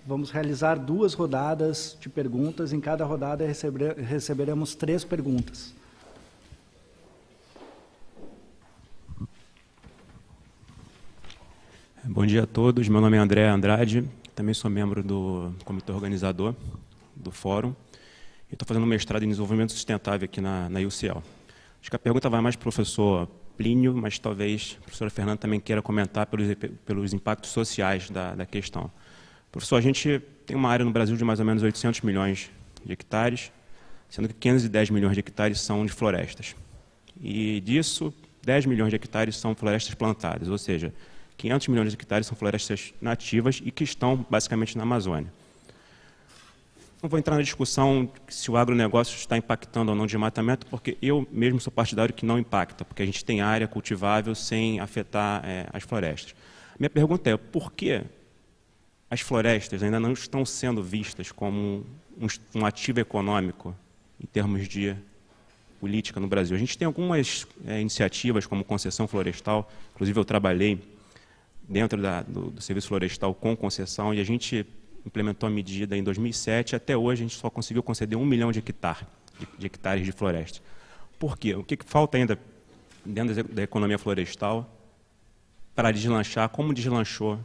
vamos realizar 2 rodadas de perguntas. Em cada rodada receberemos 3 perguntas. Bom dia a todos. Meu nome é André Andrade. Também sou membro do comitê organizador do fórum. E estou fazendo um mestrado em desenvolvimento sustentável aqui na UCL. Acho que a pergunta vai mais para o professor Plínio, mas talvez a professora Fernanda também queira comentar pelos impactos sociais da questão. Professor, a gente tem uma área no Brasil de mais ou menos 800 milhões de hectares, sendo que 510 milhões de hectares são de florestas. E disso, 10 milhões de hectares são florestas plantadas, ou seja, 500 milhões de hectares são florestas nativas e que estão basicamente na Amazônia. Não vou entrar na discussão se o agronegócio está impactando ou não de desmatamento, porque eu mesmo sou partidário que não impacta, porque a gente tem área cultivável sem afetar as florestas. Minha pergunta é, por que as florestas ainda não estão sendo vistas como um ativo econômico em termos de política no Brasil? A gente tem algumas iniciativas como concessão florestal, inclusive eu trabalhei dentro do serviço florestal com concessão e a gente implementou a medida em 2007, até hoje a gente só conseguiu conceder 1 milhão de hectares de floresta. Por quê? O que falta ainda dentro da economia florestal para deslanchar? Como deslanchou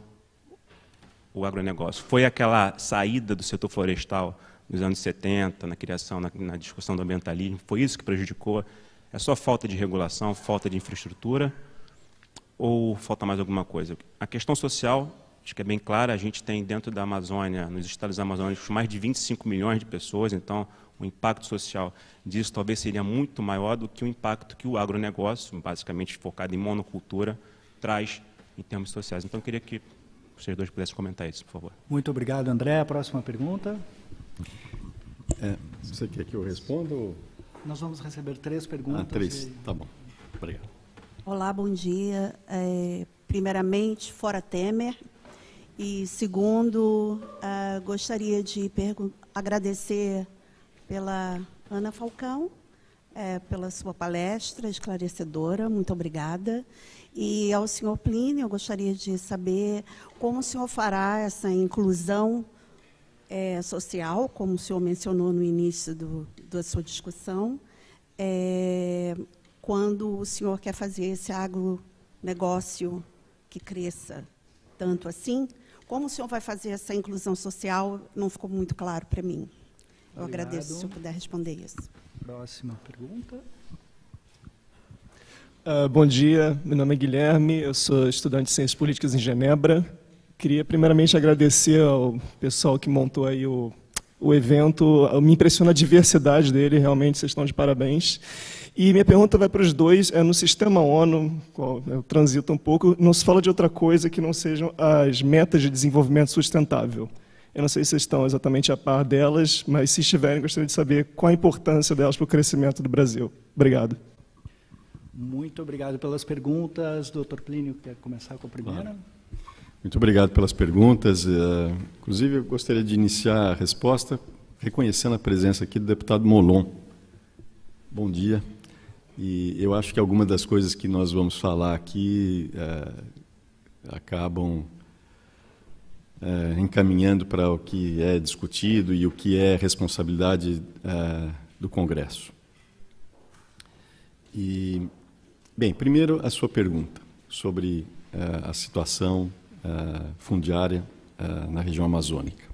o agronegócio? Foi aquela saída do setor florestal nos anos 70, na criação, na discussão do ambientalismo? Foi isso que prejudicou? É só falta de regulação, falta de infraestrutura? Ou falta mais alguma coisa? A questão social, acho que é bem clara, a gente tem dentro da Amazônia, nos estados amazônicos, mais de 25 milhões de pessoas, então o impacto social disso talvez seria muito maior do que o impacto que o agronegócio, basicamente focado em monocultura, traz em termos sociais. Então eu queria que vocês dois pudessem comentar isso, por favor. Muito obrigado, André. A próxima pergunta. Você quer que eu responda? Ou... Nós vamos receber 3 perguntas. 3, tá bom. Obrigado. Olá, bom dia. Primeiramente, fora Temer. E segundo, gostaria de agradecer pela Ana Falcão, pela sua palestra esclarecedora, muito obrigada. E ao senhor Plínio, eu gostaria de saber como o senhor fará essa inclusão social, como o senhor mencionou no início da sua discussão, quando o senhor quer fazer esse agronegócio que cresça tanto assim. Como o senhor vai fazer essa inclusão social? Não ficou muito claro para mim. Eu agradeço se o senhor puder responder isso. Próxima pergunta. Bom dia, meu nome é Guilherme, eu sou estudante de Ciências Políticas em Genebra. Queria primeiramente agradecer ao pessoal que montou aí o evento. Me impressiona a diversidade dele, realmente vocês estão de parabéns. E minha pergunta vai para os dois. No sistema ONU, qual eu transito um pouco, não se fala de outra coisa que não sejam as metas de desenvolvimento sustentável. Eu não sei se vocês estão exatamente a par delas, mas se estiverem, gostaria de saber qual a importância delas para o crescimento do Brasil. Obrigado. Muito obrigado pelas perguntas. Doutor Plínio, quer começar com a primeira? Claro. Muito obrigado pelas perguntas. Inclusive, eu gostaria de iniciar a resposta reconhecendo a presença aqui do deputado Molon. Bom dia. E eu acho que algumas das coisas que nós vamos falar aqui acabam encaminhando para o que é discutido e o que é responsabilidade do Congresso. E, bem, primeiro a sua pergunta sobre a situação fundiária na região amazônica.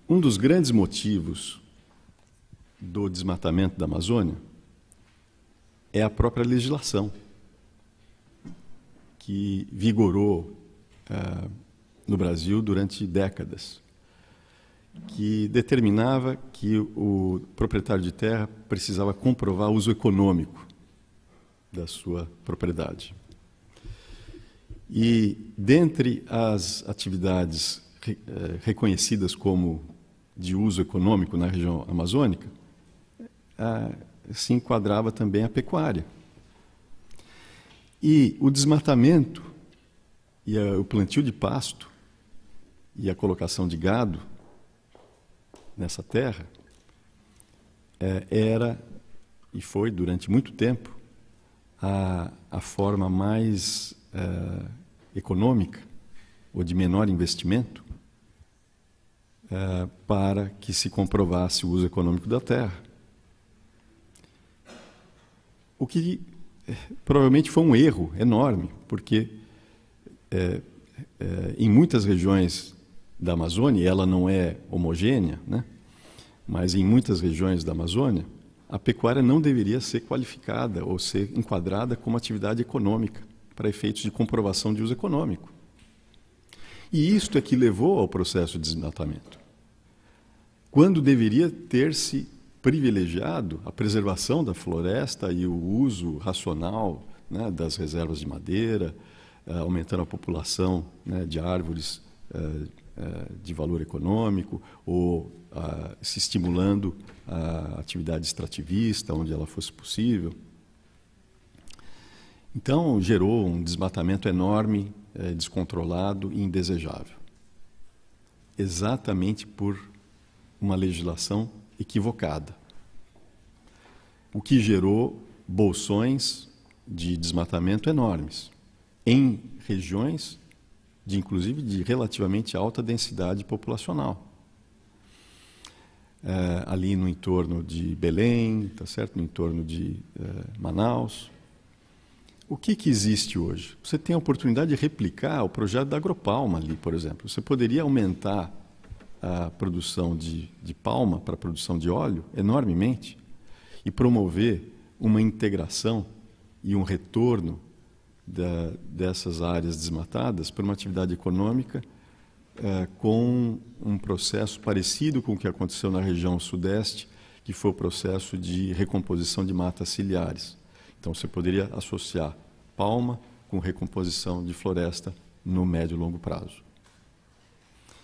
Um dos grandes motivos do desmatamento da Amazônia é a própria legislação que vigorou no Brasil durante décadas, que determinava que o proprietário de terra precisava comprovar o uso econômico da sua propriedade. E, dentre as atividades reconhecidas como de uso econômico na região amazônica, se enquadrava também a pecuária. E o desmatamento e o plantio de pasto e a colocação de gado nessa terra era e foi durante muito tempo a forma mais econômica ou de menor investimento para que se comprovasse o uso econômico da terra. O que provavelmente foi um erro enorme, porque em muitas regiões da Amazônia, ela não é homogênea, né? Mas em muitas regiões da Amazônia, a pecuária não deveria ser qualificada ou ser enquadrada como atividade econômica para efeitos de comprovação de uso econômico. E isto é que levou ao processo de desmatamento, quando deveria ter-se privilegiado a preservação da floresta e o uso racional, né, das reservas de madeira, aumentando a população, né, de árvores de valor econômico, ou se estimulando a atividade extrativista, onde ela fosse possível. Então, gerou um desmatamento enorme, descontrolado e indesejável. Exatamente por uma legislação equivocada. O que gerou bolsões de desmatamento enormes, em regiões inclusive de relativamente alta densidade populacional. Ali no entorno de Belém, tá certo? No entorno de Manaus. O que existe hoje? Você tem a oportunidade de replicar o projeto da Agropalma ali, por exemplo. Você poderia aumentar a produção de palma para a produção de óleo enormemente e promover uma integração e um retorno dessas áreas desmatadas para uma atividade econômica com um processo parecido com o que aconteceu na região sudeste, que foi o processo de recomposição de matas ciliares. Então, você poderia associar palma com recomposição de floresta no médio e longo prazo.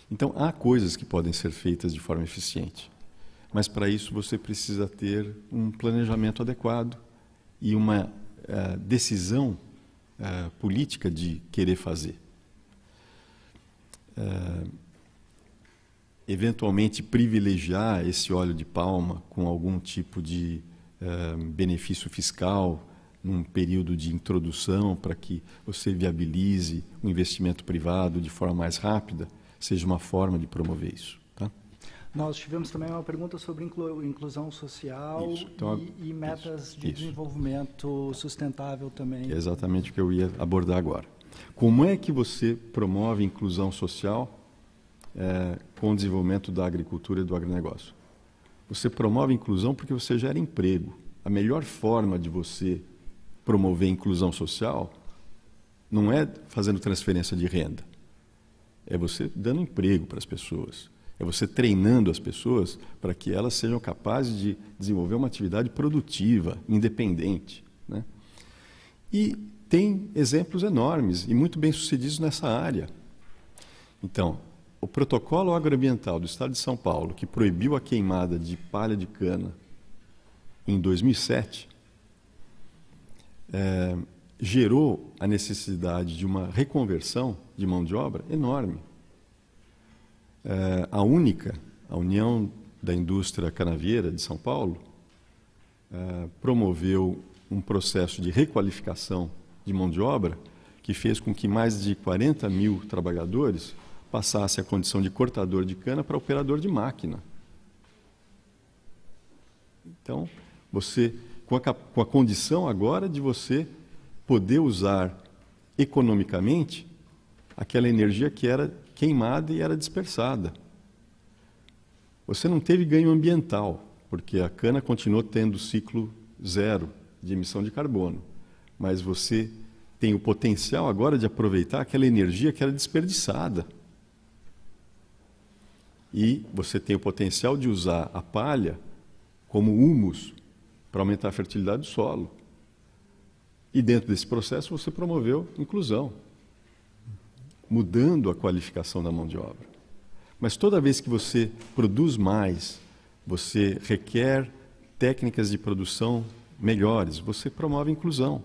Então, há coisas que podem ser feitas de forma eficiente, mas para isso você precisa ter um planejamento adequado e uma decisão política de querer fazer. Eventualmente privilegiar esse óleo de palma com algum tipo de benefício fiscal num período de introdução para que você viabilize o investimento privado de forma mais rápida, seja uma forma de promover isso. Tá? Nós tivemos também uma pergunta sobre inclusão social então, e metas de desenvolvimento sustentável também. É exatamente o que eu ia abordar agora. Como é que você promove inclusão social com o desenvolvimento da agricultura e do agronegócio? Você promove inclusão porque você gera emprego. A melhor forma de você promover inclusão social não é fazendo transferência de renda. É você dando emprego para as pessoas. É você treinando as pessoas para que elas sejam capazes de desenvolver uma atividade produtiva, independente, né? E tem exemplos enormes e muito bem-sucedidos nessa área. Então, o protocolo agroambiental do Estado de São Paulo, que proibiu a queimada de palha de cana em 2007, gerou a necessidade de uma reconversão de mão de obra enorme. A União da Indústria Canavieira de São Paulo, promoveu um processo de requalificação de mão de obra que fez com que mais de 40 mil trabalhadores passassem a condição de cortador de cana para operador de máquina. Então, você, com a condição agora de você poder usar economicamente aquela energia que era queimada e era dispersada. Você não teve ganho ambiental, porque a cana continuou tendo ciclo zero de emissão de carbono, mas você tem o potencial agora de aproveitar aquela energia que era desperdiçada. E você tem o potencial de usar a palha como humus para aumentar a fertilidade do solo. E dentro desse processo você promoveu inclusão, mudando a qualificação da mão de obra. Mas toda vez que você produz mais, você requer técnicas de produção melhores, você promove inclusão.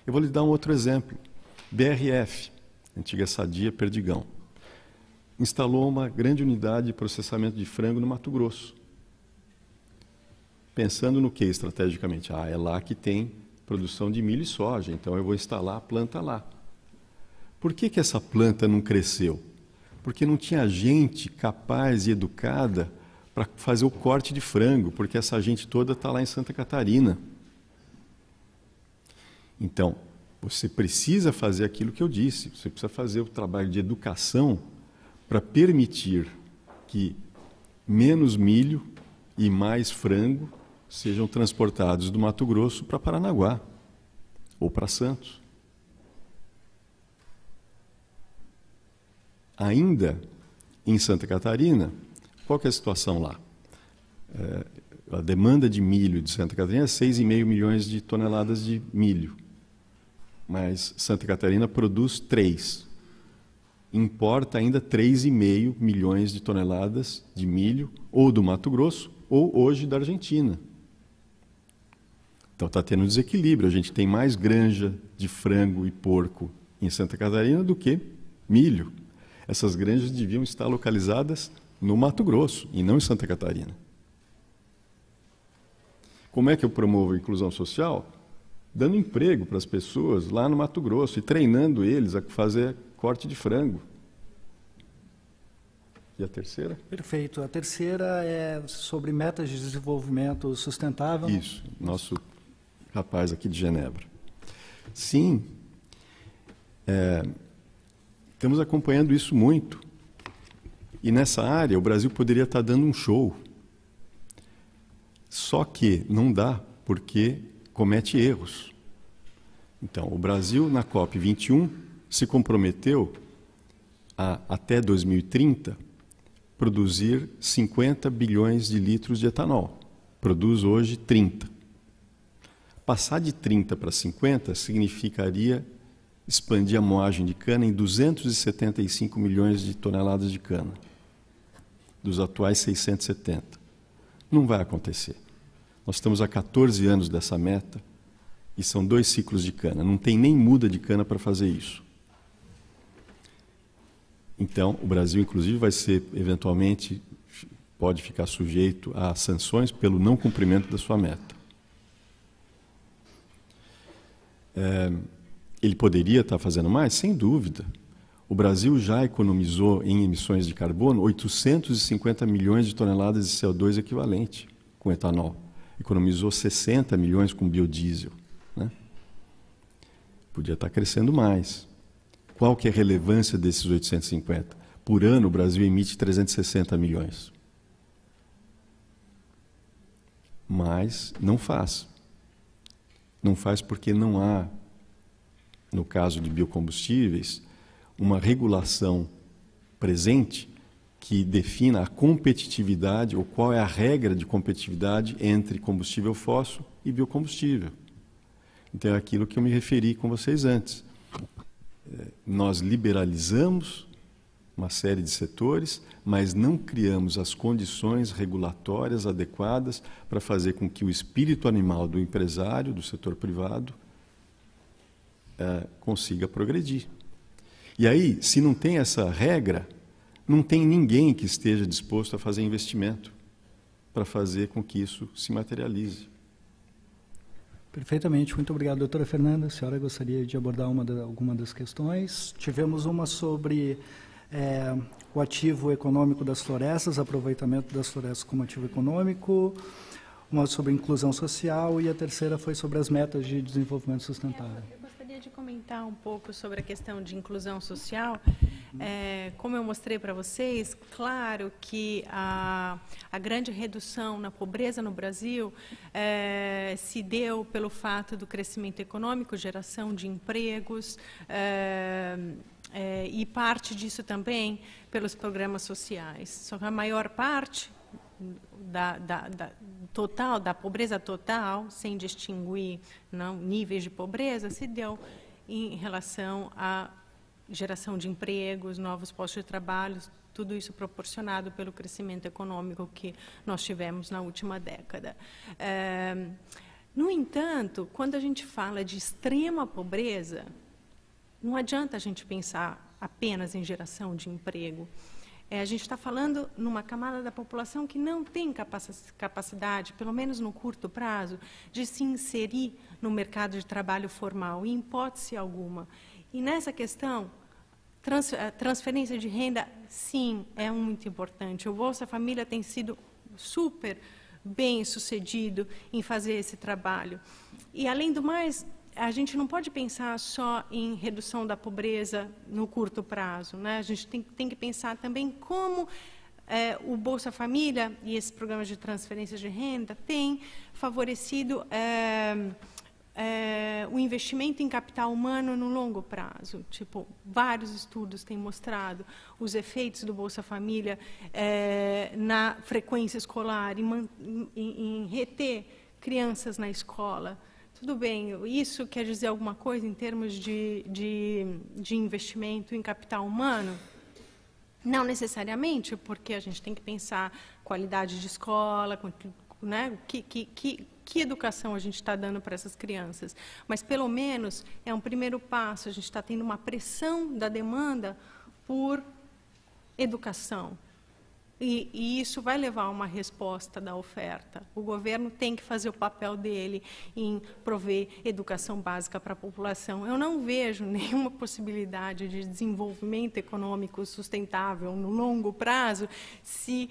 Eu vou lhe dar um outro exemplo. BRF, antiga Sadia Perdigão, instalou uma grande unidade de processamento de frango no Mato Grosso. Pensando no que estrategicamente? É lá que tem produção de milho e soja, então eu vou instalar a planta lá. Por que essa planta não cresceu? Porque não tinha gente capaz e educada para fazer o corte de frango, porque essa gente toda está lá em Santa Catarina. Então, você precisa fazer aquilo que eu disse, você precisa fazer o trabalho de educação para permitir que menos milho e mais frango sejam transportados do Mato Grosso para Paranaguá ou para Santos. Ainda em Santa Catarina, qual que é a situação lá? A demanda de milho de Santa Catarina é 6,5 milhões de toneladas de milho, mas Santa Catarina produz 3. Importa ainda 3,5 milhões de toneladas de milho, ou do Mato Grosso, ou hoje da Argentina. Então está tendo um desequilíbrio. A gente tem mais granja de frango e porco em Santa Catarina do que milho. Essas granjas deviam estar localizadas no Mato Grosso e não em Santa Catarina. Como é que eu promovo a inclusão social? Dando emprego para as pessoas lá no Mato Grosso e treinando eles a fazer corte de frango. E a terceira? Perfeito. A terceira é sobre metas de desenvolvimento sustentável. Isso, nosso rapaz aqui de Genebra. Sim, estamos acompanhando isso muito. E nessa área o Brasil poderia estar dando um show. Só que não dá, porque comete erros. Então, o Brasil, na COP21, se comprometeu a, até 2030, produzir 50 bilhões de litros de etanol. Produz hoje 30. Passar de 30 para 50 significaria expandir a moagem de cana em 275 milhões de toneladas de cana, dos atuais 670. Não vai acontecer. Nós estamos há 14 anos dessa meta e são 2 ciclos de cana. Não tem nem muda de cana para fazer isso. Então, o Brasil, inclusive, vai ser, eventualmente, pode ficar sujeito a sanções pelo não cumprimento da sua meta. Ele poderia estar fazendo mais? Sem dúvida. O Brasil já economizou em emissões de carbono 850 milhões de toneladas de CO2 equivalente com etanol. Economizou 60 milhões com biodiesel, né? Podia estar crescendo mais. Qual que é a relevância desses 850? Por ano, o Brasil emite 360 milhões. Mas não faz. Não faz porque não há, no caso de biocombustíveis, uma regulação presente que defina a competitividade, ou qual é a regra de competitividade entre combustível fóssil e biocombustível. Então, é aquilo que eu me referi com vocês antes. Nós liberalizamos uma série de setores, mas não criamos as condições regulatórias adequadas para fazer com que o espírito animal do empresário, do setor privado, consiga progredir. E aí, se não tem essa regra, não tem ninguém que esteja disposto a fazer investimento para fazer com que isso se materialize. Perfeitamente, muito obrigado. Doutora Fernanda, a senhora gostaria de abordar alguma das questões? Tivemos uma sobre o ativo econômico das florestas, aproveitamento das florestas como ativo econômico, uma sobre inclusão social e a terceira foi sobre as metas de desenvolvimento sustentável. Eu gostaria de comentar um pouco sobre a questão de inclusão social. Como eu mostrei para vocês, claro que a grande redução na pobreza no Brasil se deu pelo fato do crescimento econômico, geração de empregos, e parte disso também pelos programas sociais. Só que a maior parte da pobreza total, sem distinguir níveis de pobreza, se deu em relação à geração de empregos, novos postos de trabalho, tudo isso proporcionado pelo crescimento econômico que nós tivemos na última década. No entanto, quando a gente fala de extrema pobreza, não adianta a gente pensar apenas em geração de emprego. A gente está falando numa camada da população que não tem capacidade, pelo menos no curto prazo, de se inserir no mercado de trabalho formal, em hipótese alguma. E nessa questão, Transferência de renda, sim, é muito importante. O Bolsa Família tem sido super bem sucedido em fazer esse trabalho. E, além do mais, a gente não pode pensar só em redução da pobreza no curto prazo, né? A gente tem que pensar também como o Bolsa Família e esses programas de transferência de renda têm favorecido o investimento em capital humano no longo prazo. Tipo, vários estudos têm mostrado os efeitos do Bolsa Família na frequência escolar, em reter crianças na escola. Tudo bem, isso quer dizer alguma coisa em termos de investimento em capital humano? Não necessariamente, porque a gente tem que pensar qualidade de escola, né? Que educação a gente está dando para essas crianças. Mas, pelo menos, é um primeiro passo. A gente está tendo uma pressão da demanda por educação. E isso vai levar a uma resposta da oferta. O governo tem que fazer o papel dele em prover educação básica para a população. Eu não vejo nenhuma possibilidade de desenvolvimento econômico sustentável no longo prazo se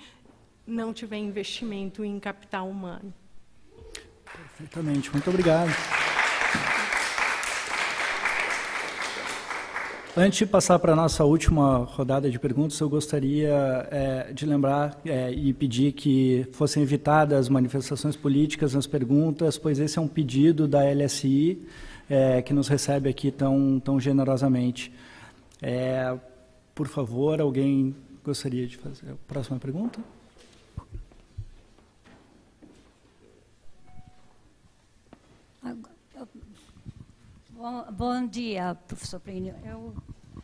não tiver investimento em capital humano. Perfeitamente. Muito obrigado. Antes de passar para a nossa última rodada de perguntas, eu gostaria de lembrar e pedir que fossem evitadas manifestações políticas nas perguntas, pois esse é um pedido da LSI, que nos recebe aqui tão generosamente. Por favor, alguém gostaria de fazer a próxima pergunta? Bom dia, professor Plínio.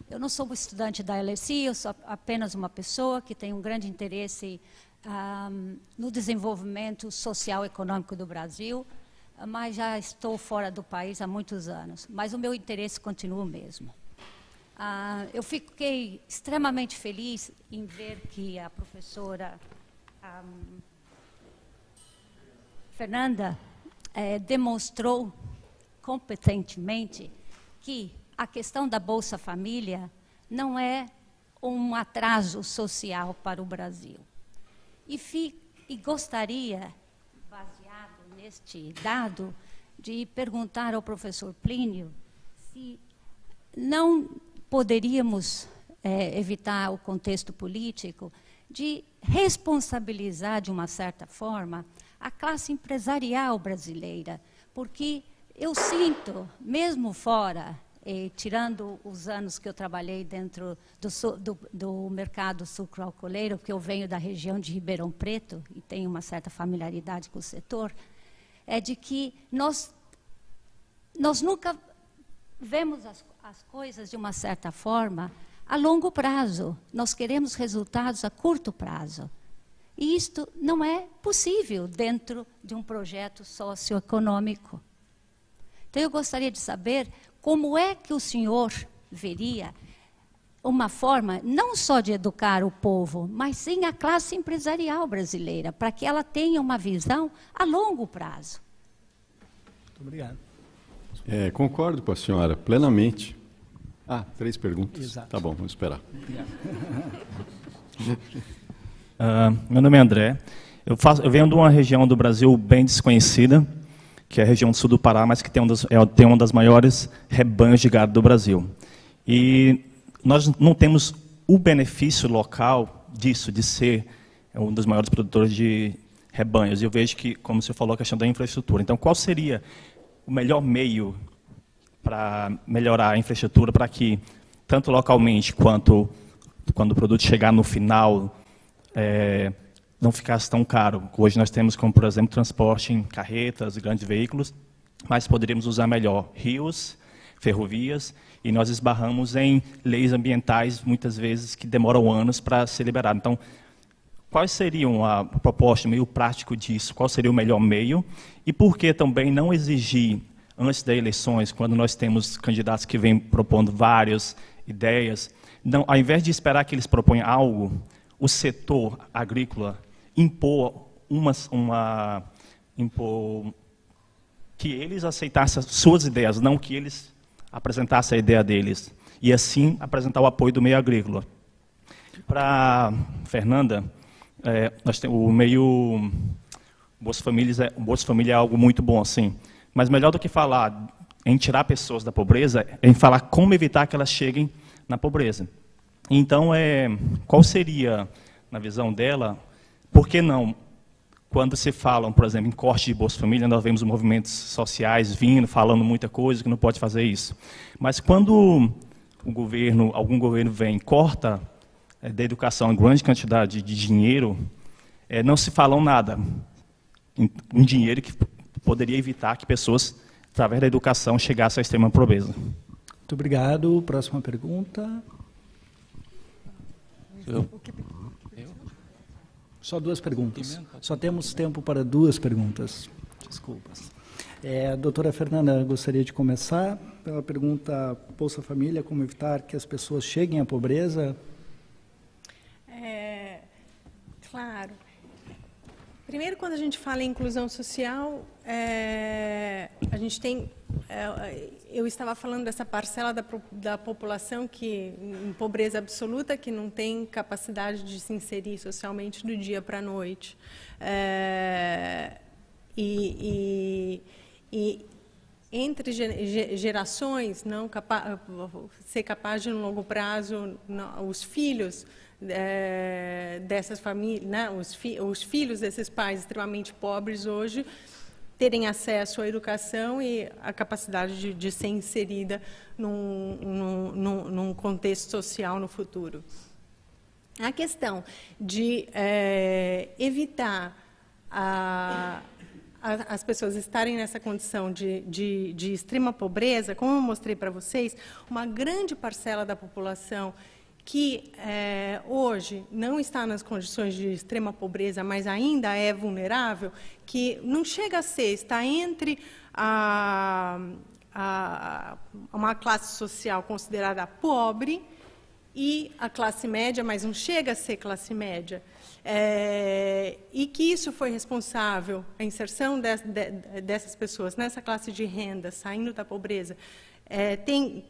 Eu não sou estudante da LSI, eu sou apenas uma pessoa que tem um grande interesse no desenvolvimento social e econômico do Brasil, mas já estou fora do país há muitos anos. Mas o meu interesse continua o mesmo. Eu fiquei extremamente feliz em ver que a professora Fernanda demonstrou competentemente que a questão da Bolsa Família não é um atraso social para o Brasil. E gostaria, baseado neste dado, de perguntar ao professor Plínio se não poderíamos evitar o contexto político de responsabilizar, de uma certa forma, a classe empresarial brasileira, porque eu sinto, mesmo fora, tirando os anos que eu trabalhei dentro do mercado sucroalcooleiro, porque eu venho da região de Ribeirão Preto e tenho uma certa familiaridade com o setor, é de que nós nunca vemos as coisas de uma certa forma a longo prazo. Nós queremos resultados a curto prazo. E isto não é possível dentro de um projeto socioeconômico. Então, eu gostaria de saber como é que o senhor veria uma forma não só de educar o povo, mas sim a classe empresarial brasileira, para que ela tenha uma visão a longo prazo. Muito obrigado. Concordo com a senhora plenamente. 3 perguntas. Exato. Tá bom, vamos esperar. Obrigado. Meu nome é André. Eu venho de uma região do Brasil bem desconhecida, que é a região do sul do Pará, mas que tem uma das maiores rebanhos de gado do Brasil. E nós não temos o benefício local disso, de ser um dos maiores produtores de rebanhos. E eu vejo que, como você falou, a questão da infraestrutura. Então, qual seria o melhor meio para melhorar a infraestrutura para que, tanto localmente quanto quando o produto chegar no final, não ficasse tão caro? Hoje nós temos, como por exemplo, transporte em carretas, grandes veículos, mas poderíamos usar melhor rios, ferrovias, e nós esbarramos em leis ambientais, muitas vezes, que demoram anos para ser liberado. Então, quais seriam a proposta, meio prático disso? Qual seria o melhor meio? E por que também não exigir, antes das eleições, quando nós temos candidatos que vêm propondo várias ideias, não, ao invés de esperar que eles proponham algo, o setor agrícola impor que eles aceitassem as suas ideias, não que eles apresentassem a ideia deles. e assim apresentar o apoio do meio agrícola. Para Fernanda, nós temos o meio Bolsa Família é algo muito bom, sim, mas melhor do que falar em tirar pessoas da pobreza, é em falar como evitar que elas cheguem na pobreza. Então, qual seria, na visão dela, por que não, quando se falam, por exemplo, em corte de Bolsa Família, nós vemos movimentos sociais vindo, falando muita coisa, que não pode fazer isso. Mas quando algum governo vem e corta da educação em grande quantidade de dinheiro, não se falam nada. Um dinheiro que poderia evitar que pessoas, através da educação, chegassem à extrema pobreza. Muito obrigado. Próxima pergunta. Só 2 perguntas. Só temos tempo para 2 perguntas. Desculpas. Doutora Fernanda, gostaria de começar pela pergunta Bolsa Família, como evitar que as pessoas cheguem à pobreza? Claro. Primeiro, quando a gente fala em inclusão social, a gente tem... eu estava falando dessa parcela da população que, em pobreza absoluta, que não tem capacidade de se inserir socialmente do dia para a noite. E entre gerações, não ser capaz de, no longo prazo, os filhos dessas famílias, né, os filhos desses pais extremamente pobres hoje, terem acesso à educação e a capacidade de ser inserida num contexto social no futuro. A questão de evitar as pessoas estarem nessa condição de extrema pobreza, como eu mostrei para vocês, uma grande parcela da população que hoje não está nas condições de extrema pobreza, mas ainda é vulnerável, que não chega a ser, está entre uma classe social considerada pobre e a classe média, mas não chega a ser classe média. E que isso foi responsável, a inserção dessas pessoas nessa classe de renda, saindo da pobreza, tem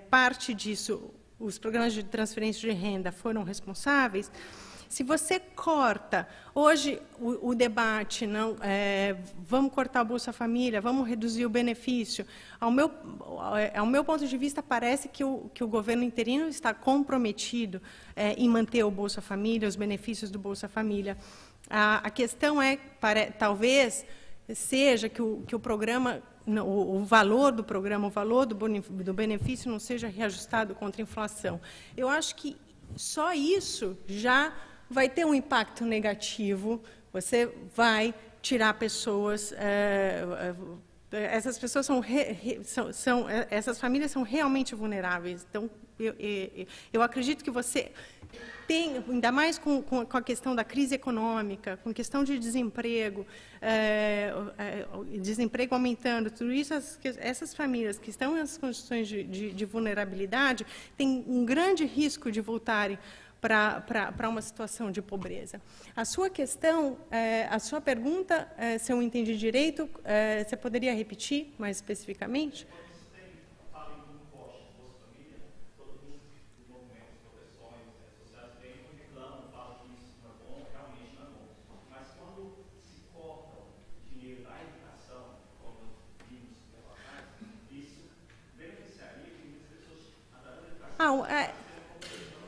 parte disso. Os programas de transferência de renda foram responsáveis. Se você corta, hoje o debate, não, vamos cortar a Bolsa Família, vamos reduzir o benefício, ao meu ponto de vista, parece que o governo interino está comprometido em manter o Bolsa Família, os benefícios do Bolsa Família. A questão talvez seja que o programa, o valor do programa, o valor do benefício não seja reajustado contra a inflação. Eu acho que só isso já vai ter um impacto negativo. Você vai tirar pessoas. Essas pessoas essas famílias são realmente vulneráveis. Então, eu acredito que você tem, ainda mais com a questão da crise econômica, com a questão de desemprego, desemprego aumentando, tudo isso, essas famílias que estão nas condições de vulnerabilidade têm um grande risco de voltarem para uma situação de pobreza. A sua questão, a sua pergunta, se eu entendi direito, você poderia repetir mais especificamente?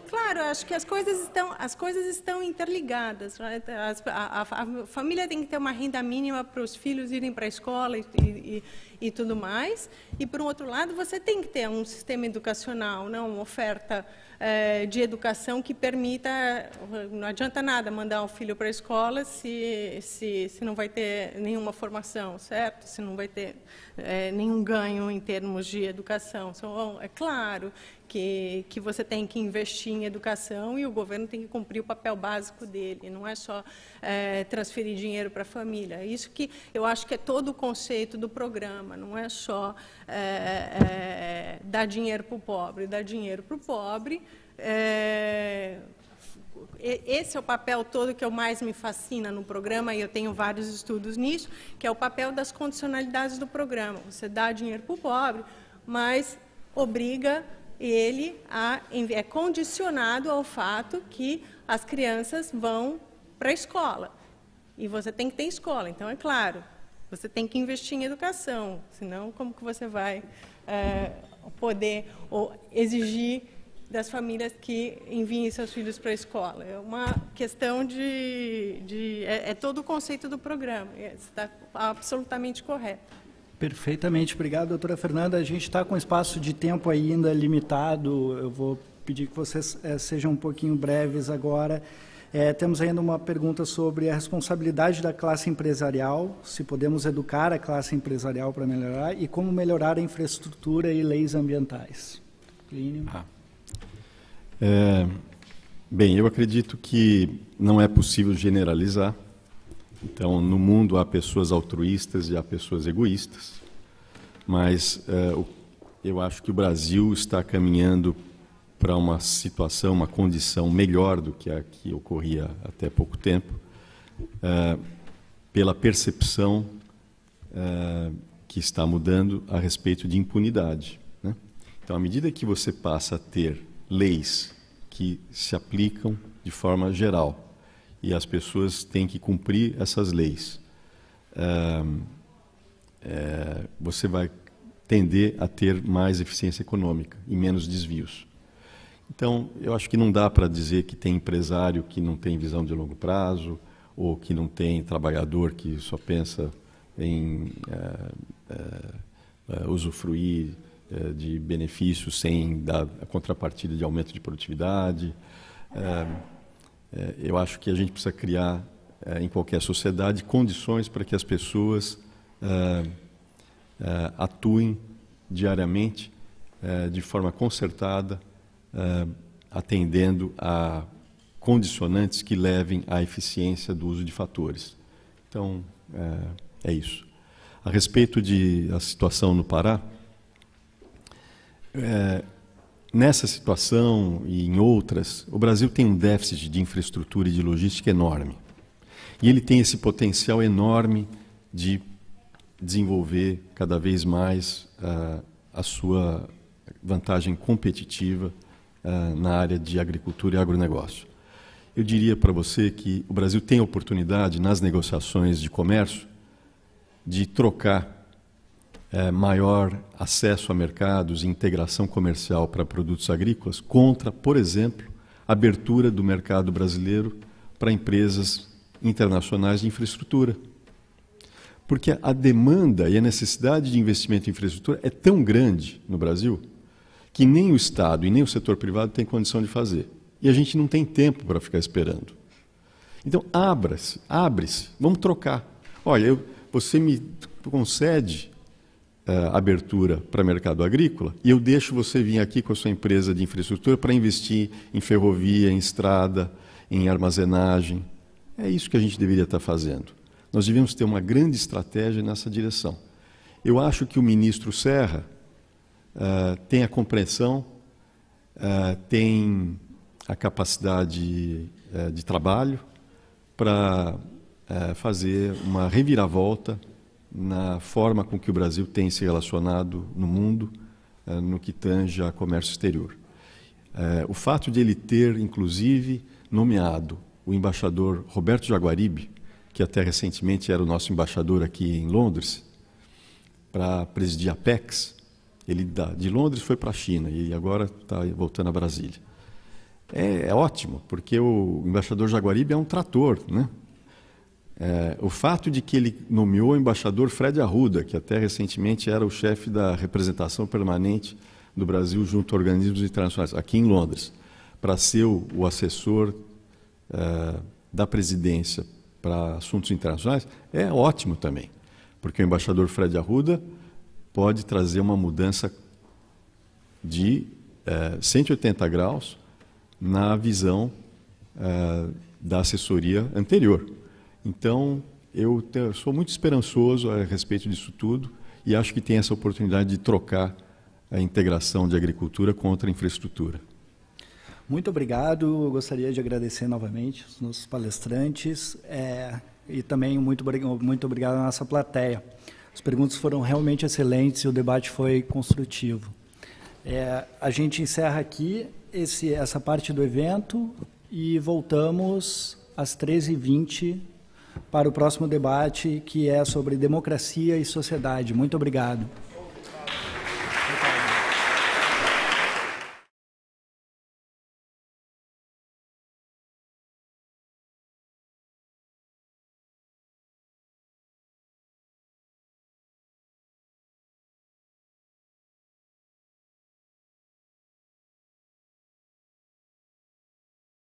Claro, acho que as coisas estão interligadas. Né? A família tem que ter uma renda mínima para os filhos irem para a escola e tudo mais. E, por um outro lado, você tem que ter um sistema educacional, não, uma oferta de educação que permita... Não adianta nada mandar o filho para a escola se não vai ter nenhuma formação, certo? Se não vai ter nenhum ganho em termos de educação. Então, é claro que você tem que investir em educação e o governo tem que cumprir o papel básico dele, não é só transferir dinheiro para a família. Isso que eu acho que é todo o conceito do programa, não é só dar dinheiro para o pobre. Dar dinheiro para o pobre, esse é o papel todo que mais me fascina no programa, e eu tenho vários estudos nisso, que é o papel das condicionalidades do programa. Você dá dinheiro para o pobre, mas obriga ele é condicionado ao fato que as crianças vão para a escola. E você tem que ter escola. Então, é claro, você tem que investir em educação. Senão, como que você vai poder exigir das famílias que enviem seus filhos para a escola? É uma questão é todo o conceito do programa. Está absolutamente correto. Perfeitamente. Obrigado, doutora Fernanda. A gente está com espaço de tempo ainda limitado. Eu vou pedir que vocês sejam um pouquinho breves agora. Temos ainda uma pergunta sobre a responsabilidade da classe empresarial, se podemos educar a classe empresarial para melhorar, e como melhorar a infraestrutura e leis ambientais. Plínio. Bem, eu acredito que não é possível generalizar. Então, no mundo há pessoas altruístas e há pessoas egoístas, mas eu acho que o Brasil está caminhando para uma situação, uma condição melhor do que a que ocorria até pouco tempo, pela percepção que está mudando a respeito de impunidade, né? Então, à medida que você passa a ter leis que se aplicam de forma geral e as pessoas têm que cumprir essas leis, você vai tender a ter mais eficiência econômica e menos desvios. Então, eu acho que não dá para dizer que tem empresário que não tem visão de longo prazo ou que não tem trabalhador que só pensa em usufruir de benefícios sem dar a contrapartida de aumento de produtividade. Eu acho que a gente precisa criar, em qualquer sociedade, condições para que as pessoas atuem diariamente de forma concertada, atendendo a condicionantes que levem à eficiência do uso de fatores. Então, é isso. A respeito da situação no Pará, nessa situação e em outras, o Brasil tem um déficit de infraestrutura e de logística enorme. E ele tem esse potencial enorme de desenvolver cada vez mais a sua vantagem competitiva na área de agricultura e agronegócio. Eu diria para você que o Brasil tem oportunidade, nas negociações de comércio, de trocar maior acesso a mercados e integração comercial para produtos agrícolas contra, por exemplo, a abertura do mercado brasileiro para empresas internacionais de infraestrutura. Porque a demanda e a necessidade de investimento em infraestrutura é tão grande no Brasil que nem o Estado e nem o setor privado têm condição de fazer. E a gente não tem tempo para ficar esperando. Então, abre-se, vamos trocar. Olha, você me concede abertura para mercado agrícola e eu deixo você vir aqui com a sua empresa de infraestrutura para investir em ferrovia, em estrada, em armazenagem. É isso que a gente deveria estar fazendo. Nós devíamos ter uma grande estratégia nessa direção. Eu acho que o ministro Serra tem a compreensão, tem a capacidade de trabalho para fazer uma reviravolta na forma com que o Brasil tem se relacionado no mundo, no que tange a comércio exterior. O fato de ele ter, inclusive, nomeado o embaixador Roberto Jaguaribe, que até recentemente era o nosso embaixador aqui em Londres, para presidir a Apex. Ele de Londres foi para a China e agora está voltando a Brasília. É ótimo, porque o embaixador Jaguaribe é um trator, né? O fato de que ele nomeou o embaixador Fred Arruda, que até recentemente era o chefe da representação permanente do Brasil junto a organismos internacionais, aqui em Londres, para ser o assessor da presidência para assuntos internacionais, é ótimo também, porque o embaixador Fred Arruda pode trazer uma mudança de 180 graus na visão da assessoria anterior. Então, eu sou muito esperançoso a respeito disso tudo e acho que tem essa oportunidade de trocar a integração de agricultura contra a infraestrutura. Muito obrigado. Eu gostaria de agradecer novamente os nossos palestrantes e também muito obrigado à nossa plateia. As perguntas foram realmente excelentes e o debate foi construtivo. A gente encerra aqui essa parte do evento e voltamos às 13h20 para o próximo debate, que é sobre democracia e sociedade. Muito obrigado.